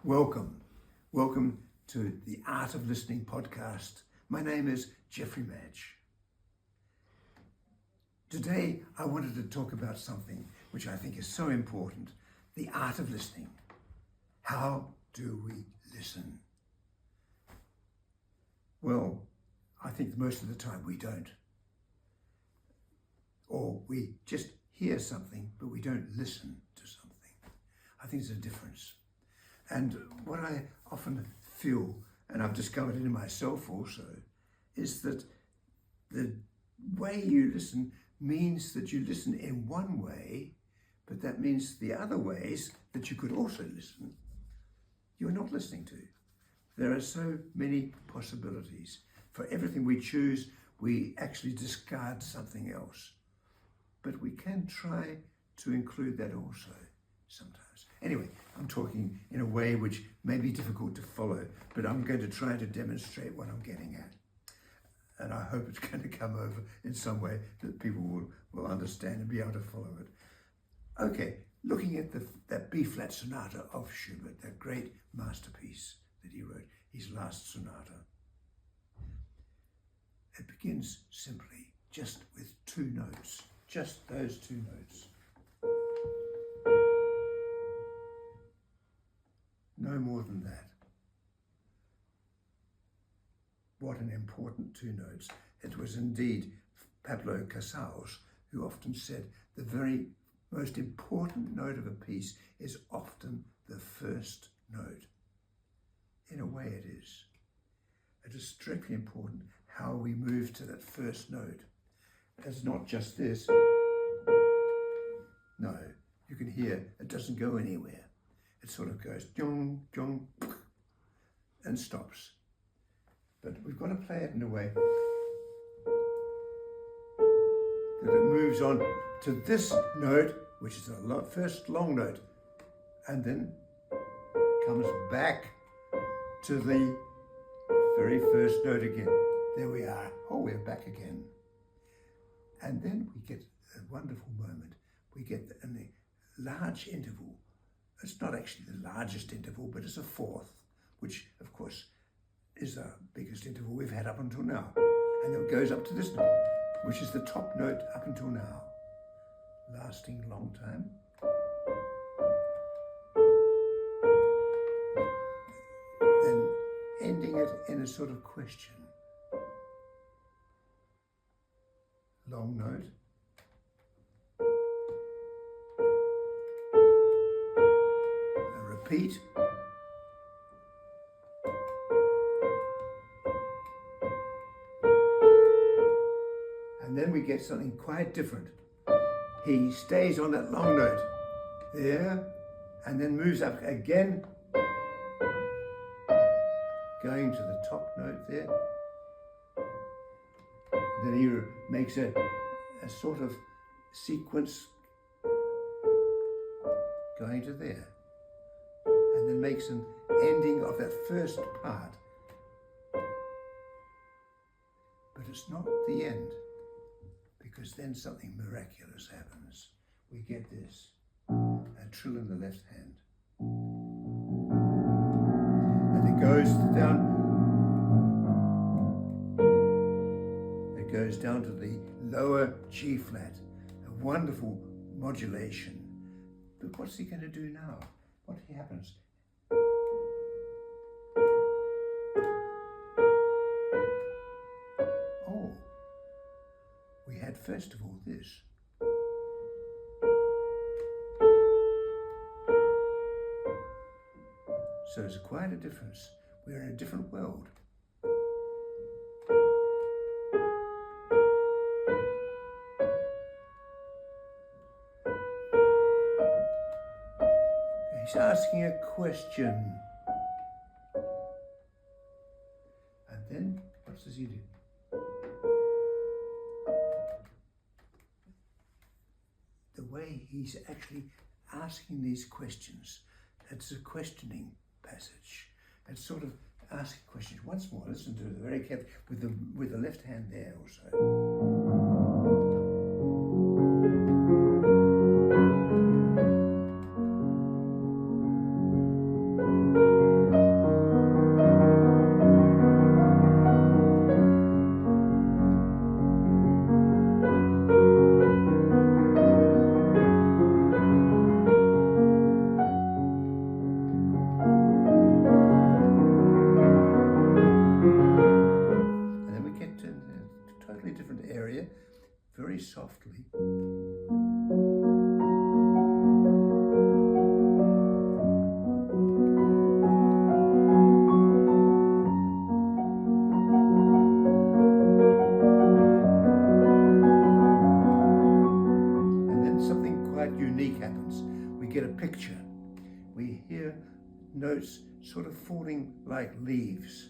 Welcome. Welcome to the Art of Listening podcast. My name is Geoffrey Madge. Today, I wanted to talk about something which I think is so important, the art of listening. How do we listen? Well, I think most of the time we don't. Or we just hear something, but we don't listen to something. I think there's a difference. And what I often feel, and I've discovered it in myself also, is that the way you listen means that you listen in one way, but that means the other ways that you could also listen, you're not listening to. There are so many possibilities. For everything we choose, we actually discard something else. But we can try to include that also sometimes. Anyway, I'm talking in a way which may be difficult to follow, but I'm going to try to demonstrate what I'm getting at. And I hope it's going to come over in some way that people will understand and be able to follow it. Okay, looking at that B-flat sonata of Schubert, that great masterpiece that he wrote, his last sonata. It begins simply just with two notes, just those two notes. No more than that. What an important two notes. It was indeed Pablo Casals who often said the very most important note of a piece is often the first note. In a way it is. It is strictly important how we move to that first note. It's not just this. No, you can hear it doesn't go anywhere. It sort of goes jong, jong, and stops. But we've got to play it in a way that it moves on to this note, which is the first long note, and then comes back to the very first note again. There we are. Oh, we're back again. And then we get a wonderful moment. We get a large interval. It's not actually the largest interval, but it's a fourth, which, of course, is the biggest interval we've had up until now. And then it goes up to this note, which is the top note up until now, lasting a long time. Then ending it in a sort of question. Long note. Repeat. And then we get something quite different. He stays on that long note there and then moves up again, going to the top note there. Then he makes a sort of sequence going to there. And then makes an ending of that first part. But it's not the end, because then something miraculous happens. We get this, a trill in the left hand. And it goes down to the lower G flat, a wonderful modulation. But what's he going to do now? What happens? Oh, we had first of all this. So it's quite a difference. We're in a different world. He's asking a question. And then, what does he do? The way he's actually asking these questions, it's a questioning passage. It's sort of asking questions. Once more, listen to it very carefully, with the left hand there also. notes sort of falling like leaves.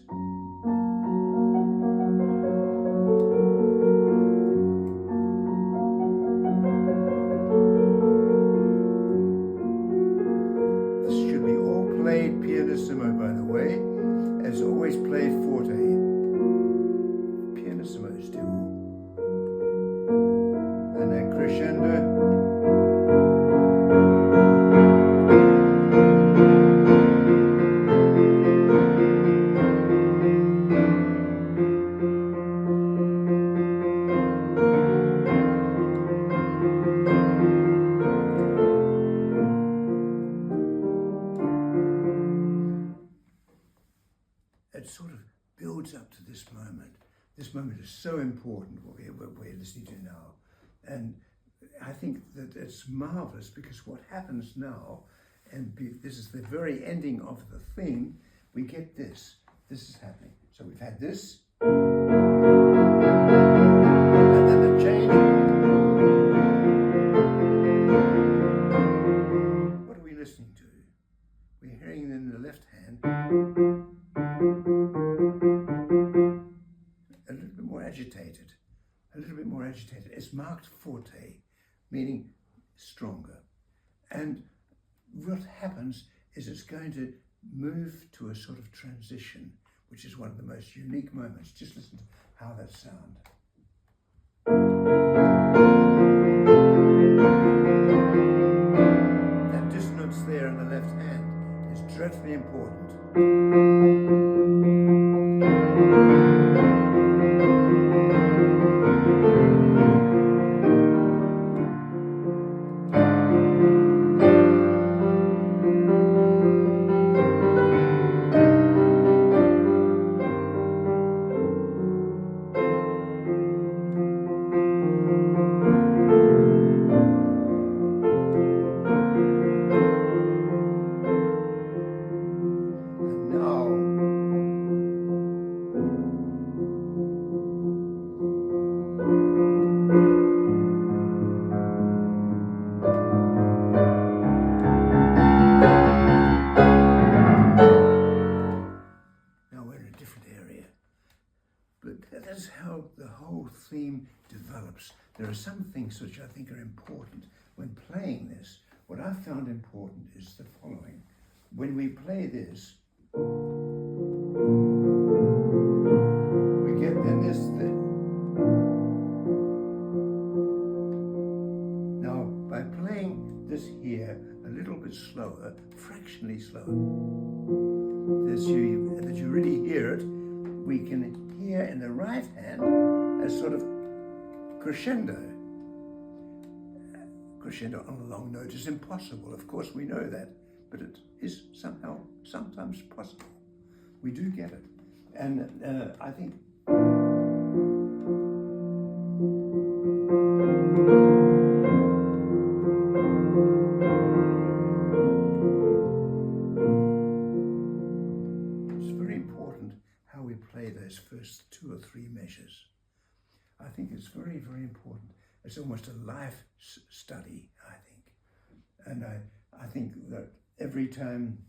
This should be all played pianissimo, by the way, as always played forte. Pianissimo still. And then crescendo. It sort of builds up to this moment. This moment is so important, what we're listening to now. And I think that it's marvelous, because what happens now, and this is the very ending of the theme, we get this. This is happening. So we've had this, and then the change. What are we listening to? We're hearing it in the left hand. A little bit more agitated, a little bit more agitated. It's marked forte, meaning stronger. And what happens is it's going to move to a sort of transition, which is one of the most unique moments. Just listen to how that sounds. That dissonance there in the left hand is dreadfully important. That's how the whole theme develops. There are some things which I think are important when playing this. What I've found important is the following. When we play this, we get then this thing. Now, by playing this here a little bit slower, fractionally slower, that you really hear it, we can hear in the right hand a sort of crescendo. Crescendo on a long note is impossible, of course we know that, but it is sometimes possible. We do get it. And I think it's very important how we play those first 2 or 3 measures. I think it's very, very important. It's almost a life study, I think. And I think that every time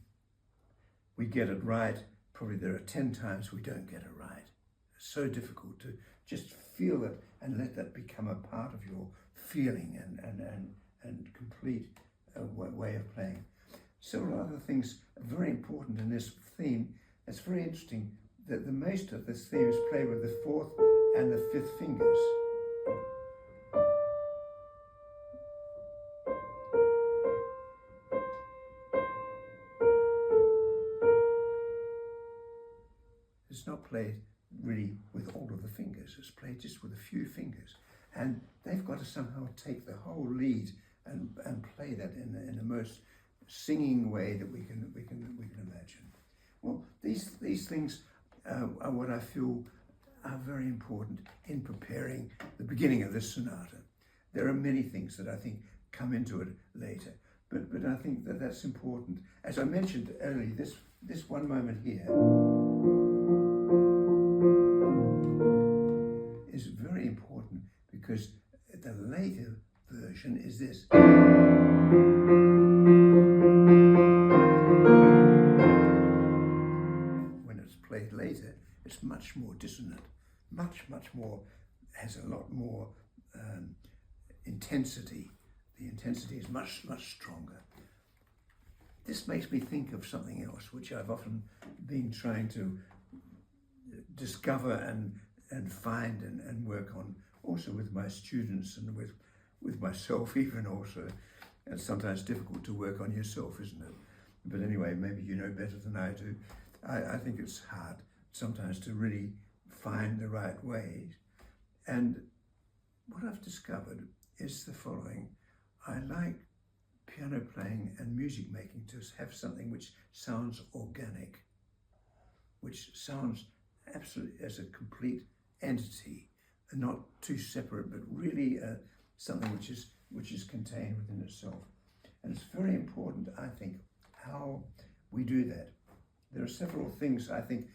we get it right, probably there are 10 times we don't get it right. It's so difficult to just feel it and let that become a part of your feeling and complete way of playing. Several other things are very important in this theme. It's very interesting that the most of this theme is played with the 4th and the 5th fingers. It's not played really with all of the fingers. It's played just with a few fingers, and they've got to somehow take the whole lead and play that in the most singing way that we can imagine. Well, these things are what I feel are very important in preparing the beginning of this sonata. There are many things that I think come into it later, but I think that that's important. As I mentioned earlier, this one moment here is very important, because the later version is this. played later, it's much more dissonant, much more, has a lot more intensity. The intensity is much stronger. This makes me think of something else, which I've often been trying to discover and find and work on, also with my students and with myself even also. It's sometimes difficult to work on yourself, isn't it? But anyway, maybe you know better than I do. I think it's hard sometimes to really find the right ways. And what I've discovered is the following. I like piano playing and music making to have something which sounds organic, which sounds absolutely as a complete entity, and not too separate, but really something which is contained within itself. And it's very important, I think, how we do that. There are several things, I think,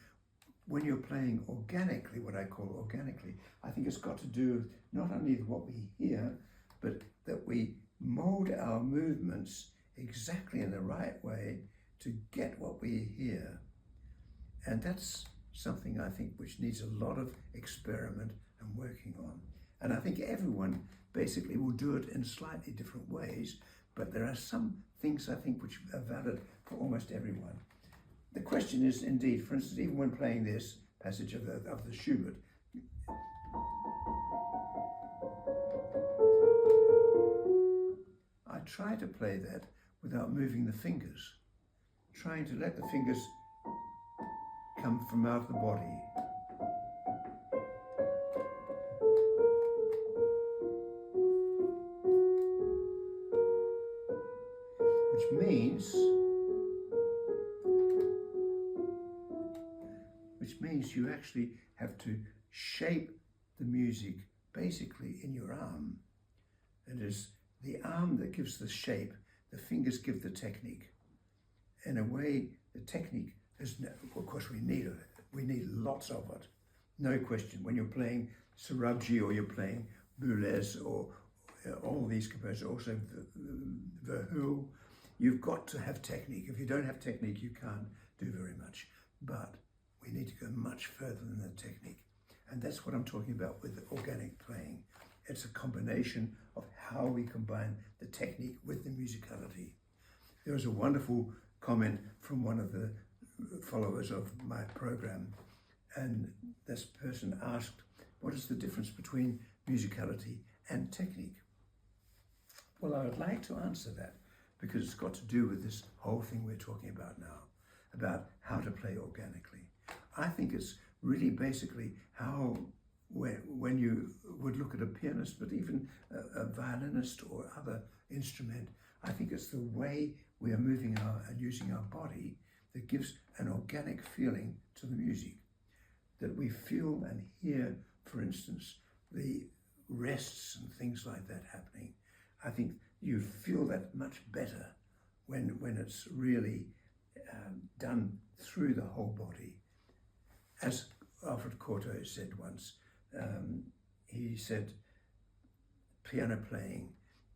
when you're playing organically, what I call organically, I think it's got to do with not only what we hear, but that we mold our movements exactly in the right way to get what we hear. And that's something I think which needs a lot of experiment and working on. And I think everyone basically will do it in slightly different ways, but there are some things I think which are valid for almost everyone. The question is indeed, for instance, even when playing this passage of the Schubert, I try to play that without moving the fingers, trying to let the fingers come from out of the body. Which means you actually have to shape the music basically in your arm. It is the arm that gives the shape, the fingers give the technique. In a way, the technique is, of course we need lots of it, no question. When you're playing Sarabji or you're playing Boulez or all these composers, also Verheul, you've got to have technique. If you don't have technique, you can't do very much. But we need to go much further than the technique. And that's what I'm talking about with organic playing. It's a combination of how we combine the technique with the musicality. There was a wonderful comment from one of the followers of my program, and this person asked, what is the difference between musicality and technique? Well, I would like to answer that, because it's got to do with this whole thing we're talking about now, about how to play organically. I think it's really basically how, when you would look at a pianist, but even a violinist or other instrument, I think it's the way we are moving and using our body that gives an organic feeling to the music. That we feel and hear, for instance, the rests and things like that happening. I think you feel that much better when it's really done through the whole body. As Alfred Cortot said once, he said, piano playing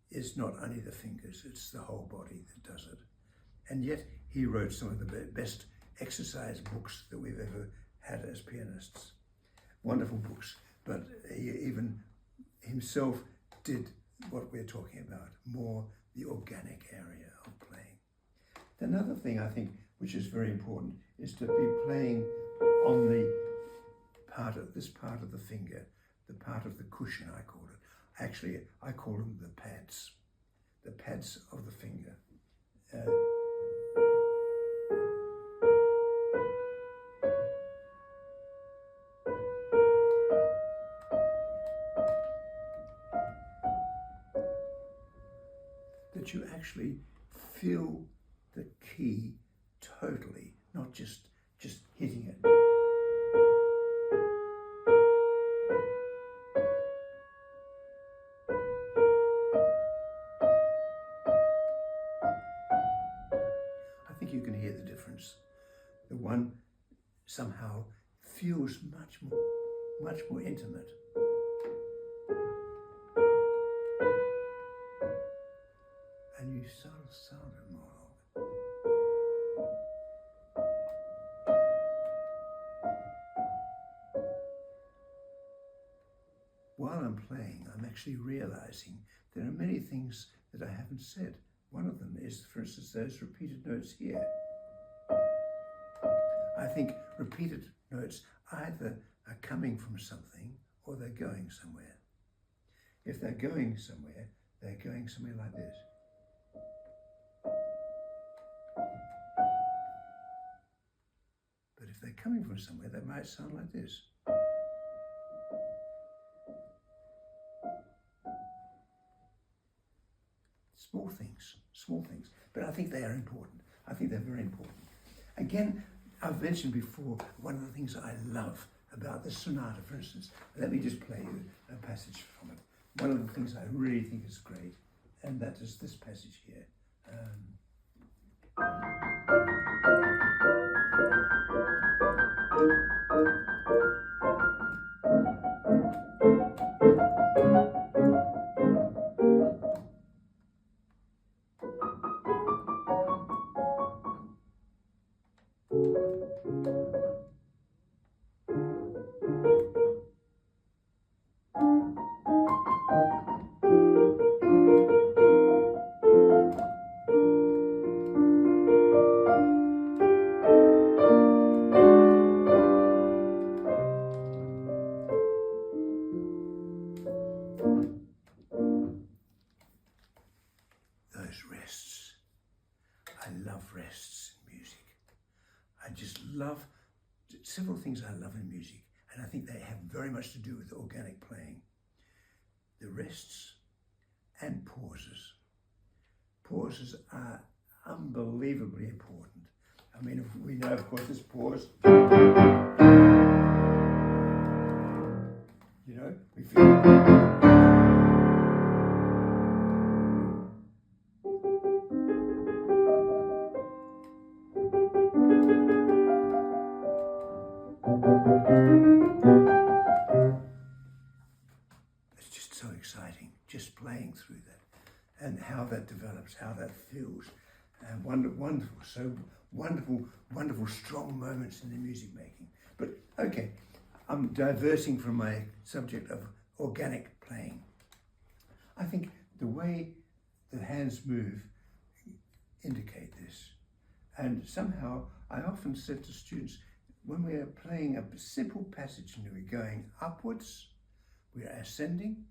is not only the fingers, it's the whole body that does it. And yet he wrote some of the best exercise books that we've ever had as pianists. Wonderful books, but he even himself did what we're talking about, more the organic area of playing. Another thing I think which is very important is to be playing on this part of the finger, the part of the cushion I call it. Actually, I call them the pads of the finger. That you actually feel the key totally, not just hitting it. I think you can hear the difference. The one somehow feels much more intimate. And you sort of sound it more. I'm playing, I'm actually realizing there are many things that I haven't said. One of them is, for instance, those repeated notes here. I think repeated notes either are coming from something or they're going somewhere. If they're going somewhere like this. But if they're coming from somewhere, they might sound like this. Small things, but I think they are important. I think they're very important. Again, I've mentioned before, one of the things I love about this sonata, for instance, let me just play you a passage from it. One of the things I really think is great, and that is this passage here. Those rests. I love rests in music. I just love several things I love in music, and I think they have very much to do with organic playing. The rests and pauses. Pauses are unbelievably important. I mean, we know, of course, this pause. You know, we feel. It's just so exciting, just playing through that, and how that develops, how that feels, and wonderful, strong moments in the music making. But okay, I'm diverting from my subject of organic playing. I think the way the hands move indicate this, and somehow I often said to students, when we are playing a simple passage and we're going upwards, we are ascending,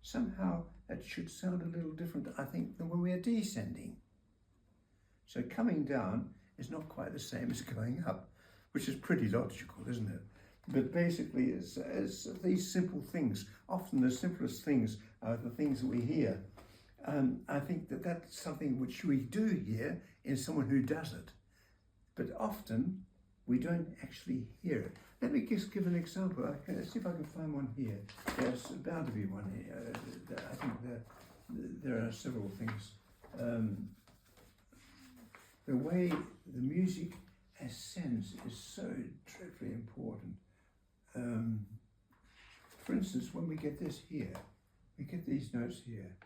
somehow that should sound a little different, I think, than when we are descending. So coming down is not quite the same as going up, which is pretty logical, isn't it? But basically, it's these simple things, often the simplest things are the things that we hear. I think that that's something which we do hear in someone who does it, but often we don't actually hear it. Let me just give an example. Let's see if I can find one here. There's bound to be one here. I think there are several things. The way the music ascends is so dreadfully important. For instance, when we get this here, we get these notes here.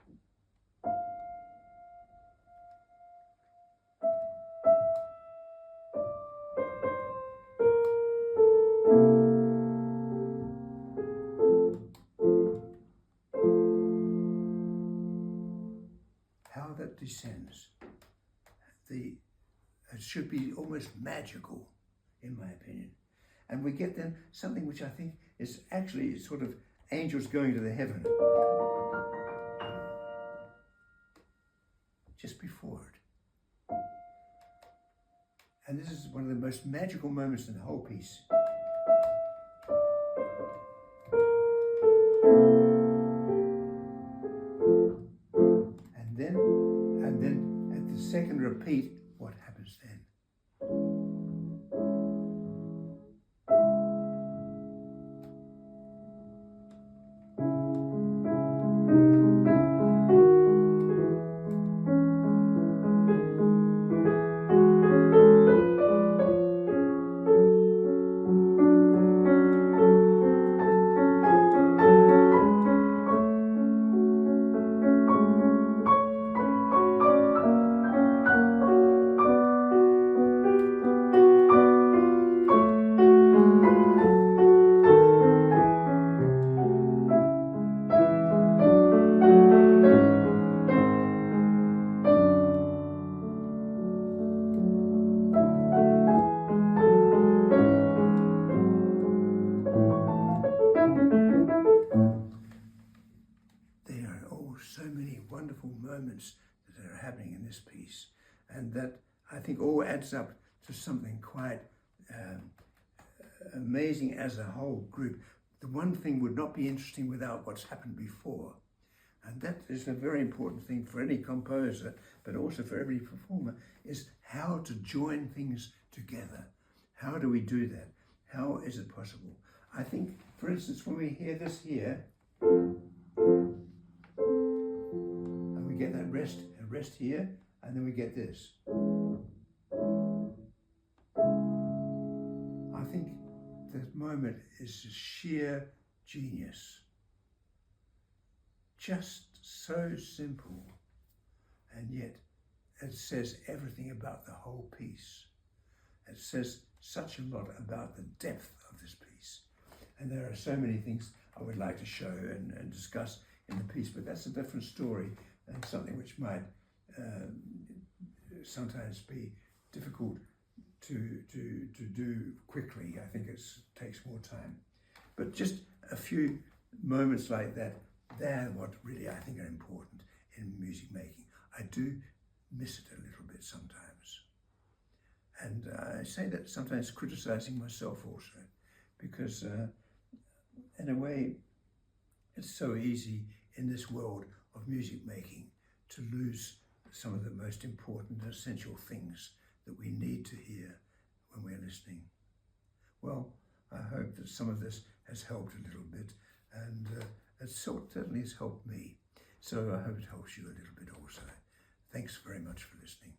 How that descends. It should be almost magical, in my opinion. And we get then something which I think is actually sort of angels going to the heaven. Just before it. And this is one of the most magical moments in the whole piece. And then at the second repeat, what happens then? And that, I think, all adds up to something quite amazing as a whole group. The one thing would not be interesting without what's happened before. And that is a very important thing for any composer, but also for every performer, is how to join things together. How do we do that? How is it possible? I think, for instance, when we hear this here, and we get that rest here, and then we get this. I think that moment is sheer genius. Just so simple, and yet it says everything about the whole piece. It says such a lot about the depth of this piece. And there are so many things I would like to show and discuss in the piece, but that's a different story and something which might sometimes be difficult to do quickly. I think it takes more time. But just a few moments like that, they're what really I think are important in music making. I do miss it a little bit sometimes. And I say that sometimes criticizing myself also, because in a way, it's so easy in this world of music making to lose some of the most important and essential things that we need to hear when we're listening. Well, I hope that some of this has helped a little bit, and it certainly has helped me. So I hope it helps you a little bit also. Thanks very much for listening.